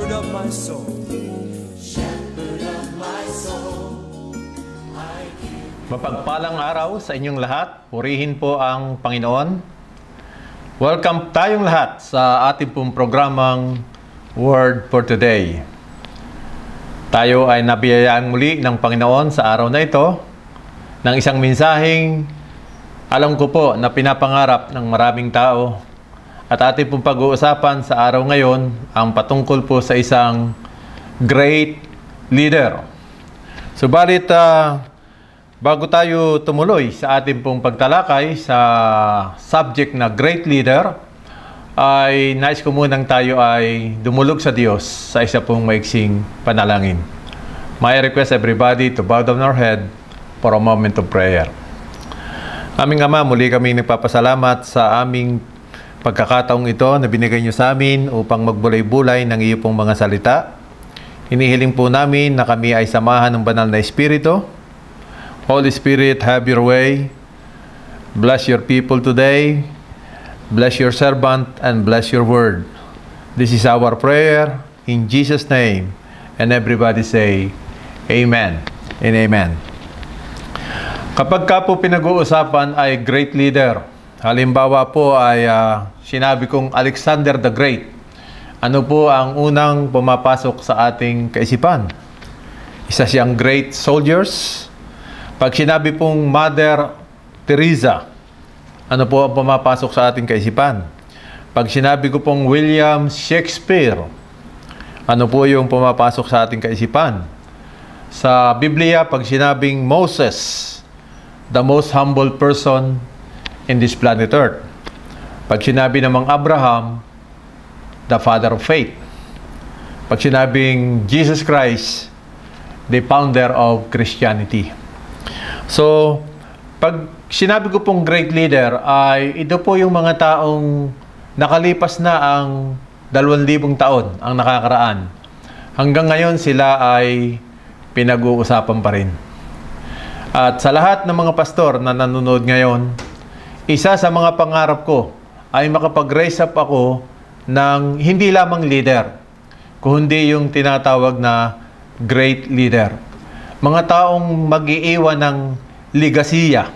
shepherd of my soul. Shepherd of my soul, Mapagpalang araw sa inyong lahat. Purihin po ang Panginoon. Welcome tayong lahat sa ating pong programang Word for Today. Tayo ay nabiyayaan muli ng Panginoon sa araw na ito ng isang mensaheng alam ko po na pinapangarap ng maraming tao. At ating pong pag-uusapan sa araw ngayon ang patungkol po sa isang great leader. Subalit, bago tayo tumuloy sa ating pong pagtalakay sa subject na great leader, ay nais ko munang tayo ay dumulog sa Diyos sa isa pong maiksing panalangin. May request everybody to bow down our head for a moment of prayer. Aming Ama, muli kami nagpapasalamat sa aming pagkakataong ito na binigay niyo sa amin upang magbulay-bulay ng iyo pong mga salita. Hinihiling po namin na kami ay samahan ng banal na Espiritu. Holy Spirit, have your way. Bless your people today. Bless your servant and bless your word. This is our prayer in Jesus' name. And everybody say, Amen and Amen. Kapag ka po pinag-uusapan ay great leader, halimbawa po ay sinabi kong Alexander the Great, ano po ang unang pumapasok sa ating kaisipan? Isa siyang great soldiers. Pag sinabi pong Mother Teresa, ano po ang pumapasok sa ating kaisipan? Pag sinabi ko pong William Shakespeare, ano po yung pumapasok sa ating kaisipan? Sa Biblia, pag sinabing Moses, the most humble person in this planet Earth. Pag sinabi namang Abraham, the father of faith. Pag sinabing Jesus Christ, the founder of Christianity. So, pag sinabi ko pong great leader, ay ito po yung mga taong nakalipas na ang 2,000 taon ang nakakaraan. Hanggang ngayon sila ay pinag-uusapan pa rin. At sa lahat ng mga pastor na nanonood ngayon, isa sa mga pangarap ko ay makapag-raise up ako ng hindi lamang leader, kundi yung tinatawag na great leader. Mga taong mag-iiwan ng ligasiya.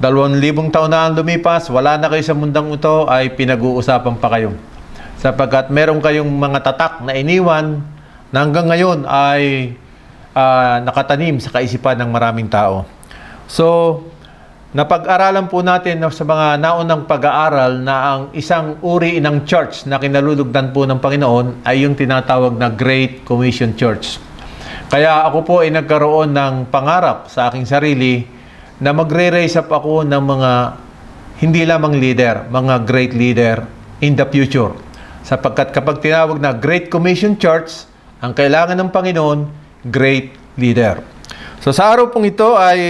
2,000 taon na ang lumipas, wala na kayo sa mundang ito, ay pinag-uusapan pa kayo. Sapagkat meron kayong mga tatak na iniwan na hanggang ngayon ay nakatanim sa kaisipan ng maraming tao. So, napag-aralan po natin sa mga naunang pag-aaral na ang isang uri ng church na kinalulugdan po ng Panginoon ay yung tinatawag na Great Commission Church. Kaya ako po ay nagkaroon ng pangarap sa aking sarili na magre-raise up ako ng mga hindi lamang leader, mga great leader in the future. Sapagkat kapag tinawag na Great Commission Church, ang kailangan ng Panginoon, great leader. So sa araw pong ito ay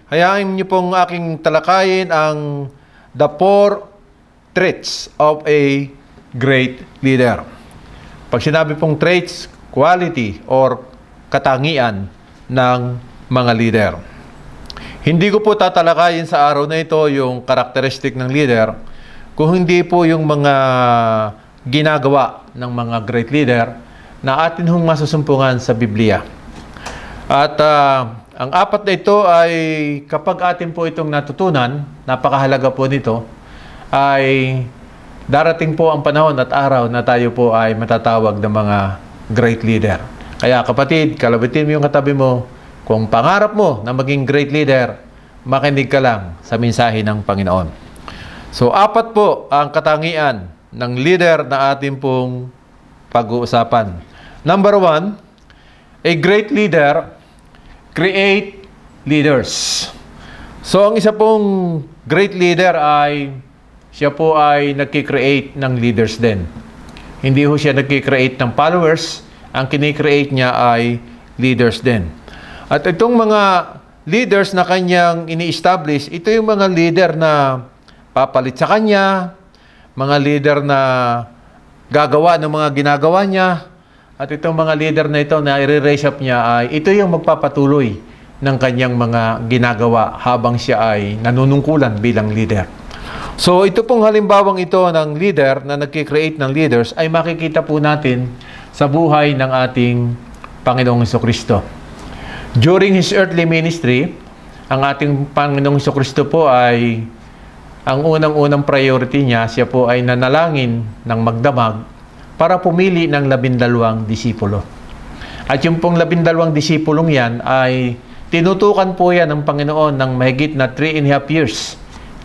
hayaan niyo pong aking talakayin ang the 4 traits of a great leader. Pag sinabi pong traits, quality or katangian ng mga leader. Hindi ko po tatalakayin sa araw na ito yung karakteristik ng leader, kung hindi po yung mga ginagawa ng mga great leader na atin hong masusumpungan sa Biblia. At ang 4 na ito ay kapag atin po itong natutunan, napakahalaga po nito, ay darating po ang panahon at araw na tayo po ay matatawag ng mga great leader. Kaya kapatid, kalabitin mo yung katabi mo, kung pangarap mo na maging great leader, makinig ka lang sa mensahe ng Panginoon. So 4 po ang katangian ng leader na atin pong pag-uusapan. Number 1, a great leader create leaders. So, ang isa pong great leader ay siya po ay nagki-create ng leaders din. Hindi ho siya nagki-create ng followers. Ang kini-create niya ay leaders din. At itong mga leaders na kanyang ini-establish, ito yung mga leader na papalit sa kanya, mga leader na gagawa ng mga ginagawa niya, at itong mga leader na ito na i-raise up niya ay ito yung magpapatuloy ng kanyang mga ginagawa habang siya ay nanunungkulan bilang leader. So ito pong halimbawang ito ng leader na nagki-create ng leaders ay makikita po natin sa buhay ng ating Panginoong Jesucristo. During His earthly ministry, ang ating Panginoong Jesucristo po ay ang unang-unang priority niya, siya po ay nanalangin ng magdamag para pumili ng 12 disipulo. At yung pong 12 disipulong yan ay tinutukan po yan ng Panginoon ng mahigit na 3.5 years.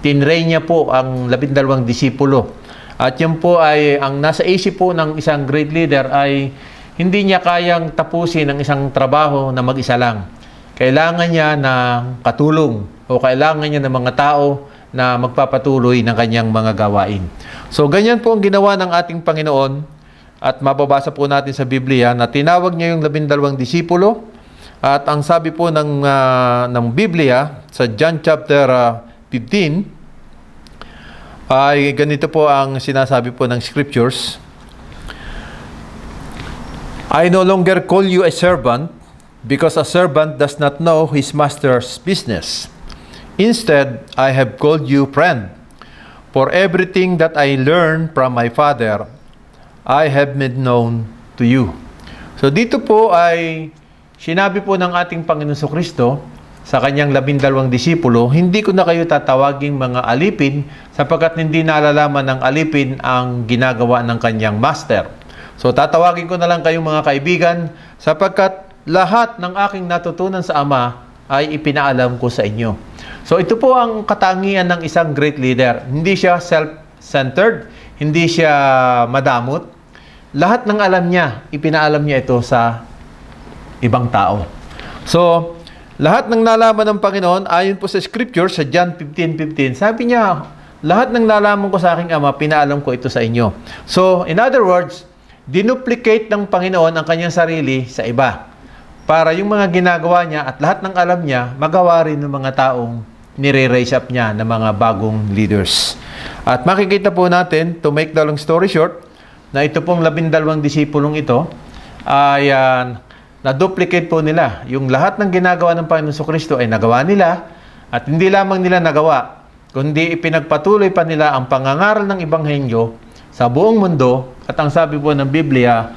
Tinray niya po ang 12 disipulo. At yun po ay, ang nasa isip po ng isang great leader ay hindi niya kayang tapusin ang isang trabaho na mag-isa lang. Kailangan niya ng katulong o kailangan niya ng mga tao na magpapatuloy ng kanyang mga gawain. So, ganyan po ang ginawa ng ating Panginoon at mababasa po natin sa Biblia na tinawag niya yung 12 disipulo at ang sabi po ng Biblia sa John chapter 15 ay ganito po ang sinasabi po ng Scriptures. I no longer call you a servant because a servant does not know his master's business. Instead, I have called you friend. For everything that I learned from my Father, I have made known to you. So dito po ay sinabi po ng ating Panginoon Jesucristo sa kanyang 12 disipulo, hindi ko na kayo tatawaging mga alipin sapagkat hindi nalalaman ng alipin ang ginagawa ng kanyang master. So tatawagin ko na lang kayong mga kaibigan sapagkat lahat ng aking natutunan sa Ama ay ipinaalam ko sa inyo. So ito po ang katangian ng isang great leader. Hindi siya self-centered, hindi siya madamot. Lahat ng alam niya, ipinaalam niya ito sa ibang tao. So, lahat ng nalaman ng Panginoon, ayon po sa Scripture, sa John 15:15, sabi niya, lahat ng nalaman ko sa aking Ama, pinaalam ko ito sa inyo. So, in other words, dinuplicate ng Panginoon ang kanyang sarili sa iba. Para yung mga ginagawa niya at lahat ng alam niya, magawa rin ng mga taong nire-raise up niya ng mga bagong leaders. At makikita po natin, to make the long story short, na ito pong 12 disipulong ito ay na-duplicate po nila. Yung lahat ng ginagawa ng Panginoon Jesucristo ay nagawa nila at hindi lamang nila nagawa, kundi ipinagpatuloy pa nila ang pangangaral ng Ebanghelyo sa buong mundo. At ang sabi po ng Biblia,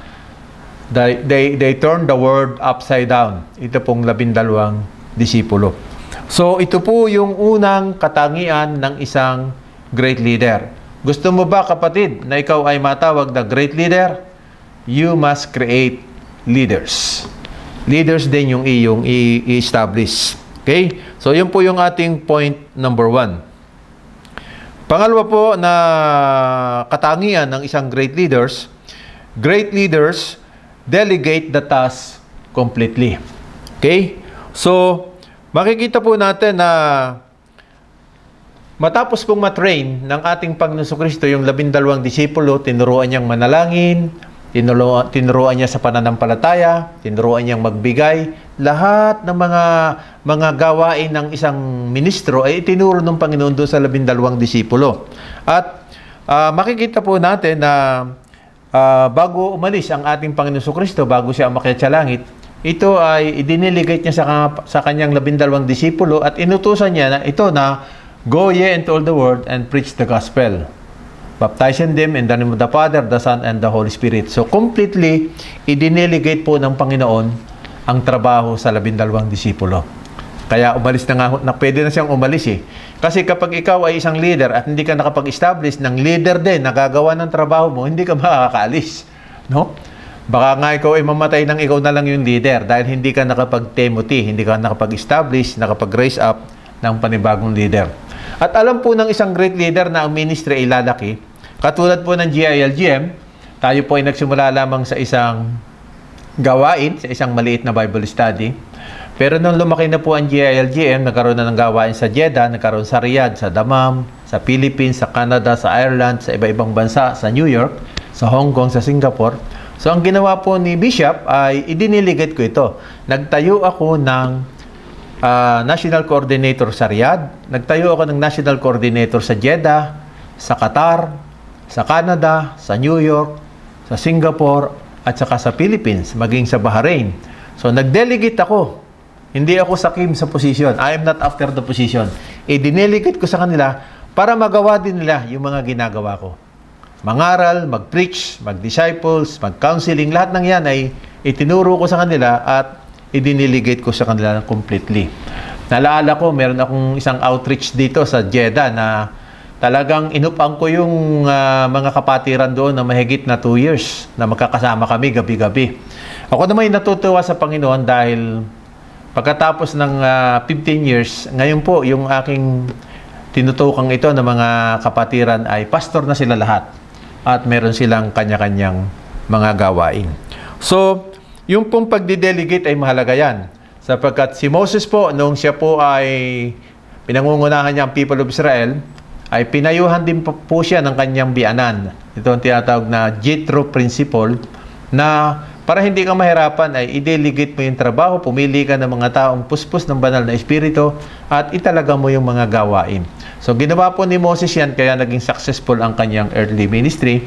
they turned the world upside down. Ito pong 12 disipulo. So, ito po yung unang katangian ng isang great leader. Gusto mo ba, kapatid, na ikaw ay matawag na great leader? You must create leaders. Leaders din yung iyong i-establish. Okay? So, yun po yung ating point number 1. Pangalawa po na katangian ng isang great leaders delegate the task completely. Okay? So, makikita po natin na matapos pong matrain ng ating Panginoon Jesucristo yung 12 disipulo, tinuruan niyang manalangin, tinuruan niya sa pananampalataya, tinuruan niyang magbigay, lahat ng mga gawain ng isang ministro ay itinuro ng Panginoon doon sa 12 disipulo. At makikita po natin na bago umalis ang ating Panginoon Jesucristo, bago siya umakyat sa langit, ito ay idiniligate niya sa kanyang 12 disipulo at inutusan niya na ito na go ye into all the world and preach the gospel, baptizing them in the name of the Father, the Son, and the Holy Spirit. So completely idiniligate po ng Panginoon ang trabaho sa 12 disipulo. Kaya umalis na nga, pwede na siyang umalis eh. Kasi kapag ikaw ay isang leader at hindi ka nakapag-establish ng leader din na gagawa ng trabaho mo, hindi ka makakaalis, no? Baka nga ikaw ay mamatay nang ikaw na lang yung leader dahil hindi ka nakapag-Timothy, hindi ka nakapag-establish, nakapag-raise up ng panibagong leader. At alam po ng isang great leader na ang ministry ay lalaki. Katulad po ng GILGM, tayo po ay nagsimula lamang sa isang gawain, sa isang maliit na Bible study. Pero nung lumaki na po ang GILGM, nagkaroon na ng gawain sa Jeddah, nagkaroon sa Riyadh, sa Dammam, sa Philippines, sa Canada, sa Ireland, sa iba-ibang bansa, sa New York, sa Hong Kong, sa Singapore. So, ang ginawa po ni Bishop ay idiniligate ko ito. Nagtayo ako ng National Coordinator sa Riyadh. Nagtayo ako ng National Coordinator sa Jeddah, sa Qatar, sa Canada, sa New York, sa Singapore, at saka sa Philippines, maging sa Bahrain. So, nag-delegate ako. Hindi ako sakim sa position. I am not after the position. Idiniligate ko sa kanila para magawa din nila yung mga ginagawa ko. mangaral, mag-preach, mag-disciples, mag-counseling, lahat ng yan ay itinuro ko sa kanila at idiniligate ko sa kanila completely. Naalala ko, meron akong isang outreach dito sa Jeddah na talagang inupang ko yung mga kapatiran doon na mahigit na 2 years na magkakasama kami gabi-gabi. Ako naman ay natutuwa sa Panginoon dahil pagkatapos ng 15 years, ngayon po yung aking tinutukang ito ng mga kapatiran ay pastor na sila lahat at meron silang kanya-kanyang mga gawain. So, yung pong pagdidelegate ay mahalaga yan. Sapagkat si Moses po, nung siya po ay pinangungunahan niya ang people of Israel, ay pinayuhan din po siya ng kanyang biyanan. Ito ang tinatawag na Jethro principle na para hindi ka mahirapan ay i-delegate mo yung trabaho, pumili ka ng mga taong puspos ng banal na espiritu at italaga mo yung mga gawain. So, ginawa po ni Moses yan kaya naging successful ang kanyang early ministry.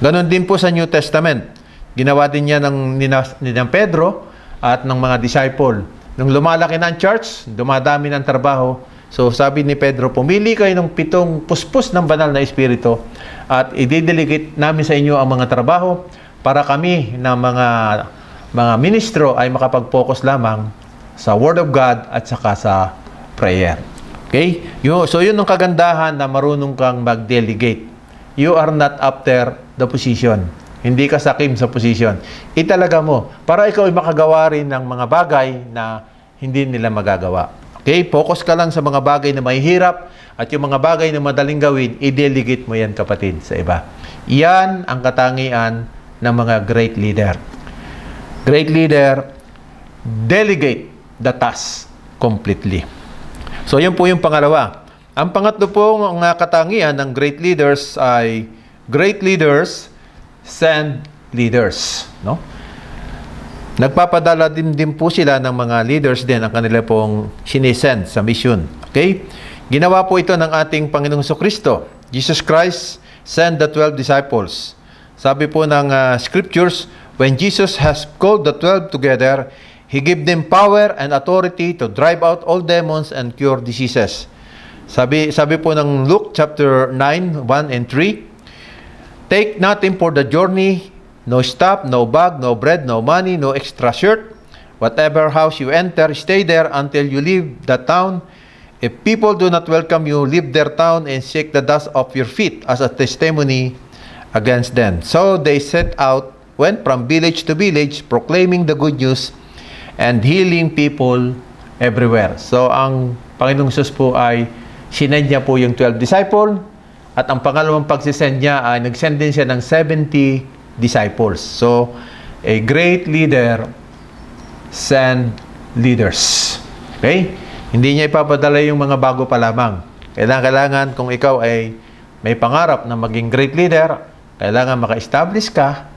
Ganon din po sa New Testament. Ginawa din niya ng Pedro at ng mga disciple. Nung lumalaki na ang church, dumadami ng trabaho. So sabi ni Pedro, pumili kayo ng 7 puspos ng banal na espiritu at i-delegate namin sa inyo ang mga trabaho para kami na mga ministro ay makapag-focus lamang sa Word of God at saka sa prayer. Okay? So yun ang kagandahan na marunong kang mag-delegate. You are not after the position. Hindi ka sakim sa position. Italaga mo para ikaw ay makagawa rin ng mga bagay na hindi nila magagawa. Okay? Focus ka lang sa mga bagay na mahihirap at yung mga bagay na madaling gawin, i-delegate mo yan kapatid sa iba. Yan ang katangian ng mga great leader. Great leader, delegate the task completely. So, yun po yung pangalawa. Ang pangatlo po ng katangian ng great leaders ay great leaders send leaders, no? Nagpapadala din po sila ng mga leaders din ang kanila pong sinisend sa mission. Okay? Ginawa po ito ng ating Panginoong Jesucristo. Jesus Christ sent the 12 disciples. Sabi po ng scriptures, when Jesus has called the 12 together, He gave them power and authority to drive out all demons and cure diseases. Sabi po ng Luke chapter 9, 1 and 3, take nothing for the journey, no staff, no bag, no bread, no money, no extra shirt. Whatever house you enter, stay there until you leave the town. If people do not welcome you, leave their town and shake the dust off your feet as a testimony against them. So they set out, went from village to village, proclaiming the good news and healing people everywhere. So ang Panginoong Jesus po ay sinend niya po yung 12 disciple. At ang pangalawang pagsisend niya ay nag-send din siya ng 70 disciples. So, a great leader send leaders. Okay? Hindi niya ipapadala yung mga bago pa lamang. Kailangan kung ikaw ay may pangarap na maging great leader, kailangan maka-establish ka,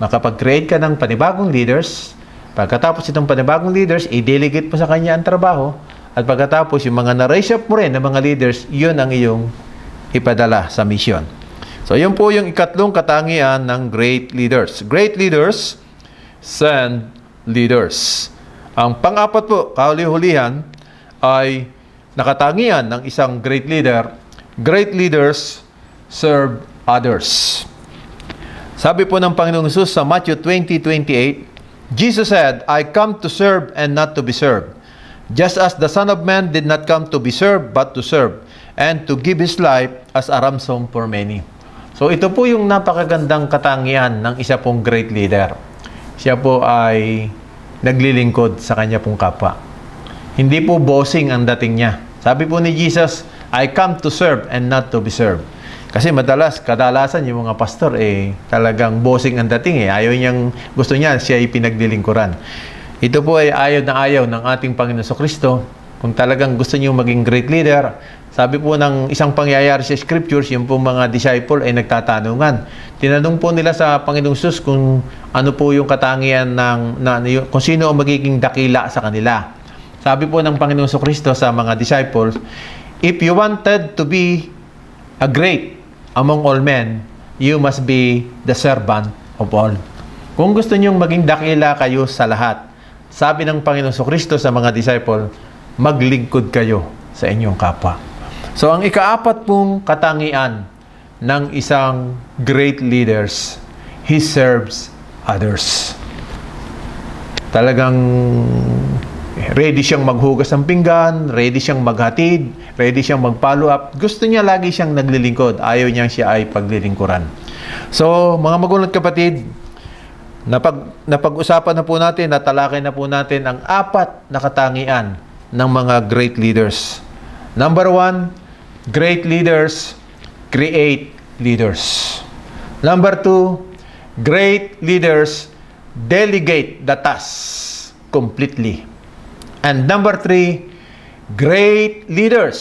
makapag-create ka ng panibagong leaders. Pagkatapos itong panibagong leaders, i-delegate mo sa kanya ang trabaho. At pagkatapos yung mga na-raise up mo rin ng mga leaders, yun ang iyong ipadala sa mission. So, yun po yung ikatlong katangian ng great leaders. Great leaders send leaders. Ang pang-apat po, kahuli-hulihan, ay nakatangian ng isang great leader. Great leaders serve others. Sabi po ng Panginoong Jesus sa Matthew 20:28, Jesus said, I come to serve and not to be served. Just as the Son of Man did not come to be served, but to serve, and to give His life as a ransom for many. So ito po yung napakagandang katangian ng isa pong great leader. Siya po ay naglilingkod sa kanya pong kapwa. Hindi po bossing ang dating niya. Sabi po ni Jesus, I come to serve and not to be served. Kasi kadalasan yung mga pastor talagang bossing ang dating gusto niya siya ay pinaglilingkuran. Ito po ay ayaw ng ating Panginoon Jesucristo. Kung talagang gusto niyo maging great leader, sabi po ng isang pangyayari sa scriptures, yung po mga disciple ay nagtatanungan. Tinanong po nila sa Panginoong Jesus kung ano po yung katangian kung sino ang magiging dakila sa kanila. Sabi po ng Panginoong Jesucristo sa mga disciples, if you wanted to be a great among all men, you must be the servant of all. Kung gusto niyong maging dakila kayo sa lahat, sabi ng Panginoong Jesucristo sa mga disciple, maglingkod kayo sa inyong kapwa. So, ang ikaapat pong katangian ng isang great leaders, he serves others. Talagang ready siyang maghugas ng pinggan, ready siyang maghatid, ready siyang mag-follow up. Gusto niya lagi siyang naglilingkod. Ayaw niya siya ay paglilingkuran. So, mga magulang at kapatid, napag-usapan na po natin, natalakay na po natin ang 4 na katangian ng mga great leaders. Number 1, great leaders create leaders. Number 2, great leaders delegate the tasks completely. And number 3, great leaders.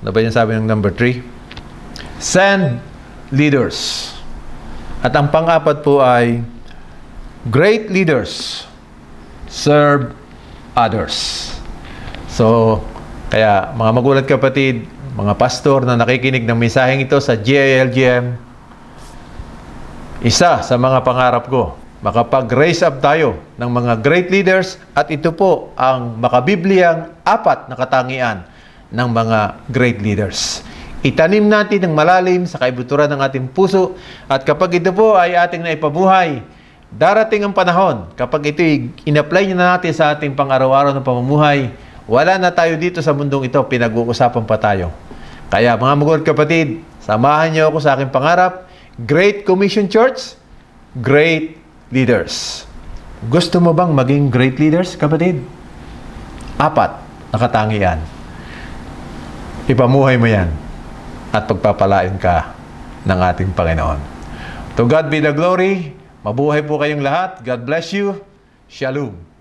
Ano ba yung sabi ng number 3? Send leaders. At ang pang-4 po ay great leaders serve others. So, kaya mga magulang kapatid, mga pastor na nakikinig ng mensaheng ito sa GILGM, isa sa mga pangarap ko, makapag-raise up tayo ng mga great leaders, at ito po ang makabibliyang 4 na katangian ng mga great leaders. Itanim natin ng malalim sa kaibuturan ng ating puso, at kapag ito po ay ating naipabuhay, darating ang panahon, kapag ito in-apply na natin sa ating pang-araw-araw na pamumuhay, wala na tayo dito sa mundong ito, pinag-uusapan pa tayo. Kaya mga magulang kapatid, samahan niyo ako sa aking pangarap, Great Commission Church, great leaders. Gusto mo bang maging great leaders, kapatid? 4 na katangian. Ipamuhay mo yan at pagpapalain ka ng ating Panginoon. To God be the glory. Mabuhay po kayong lahat. God bless you. Shalom.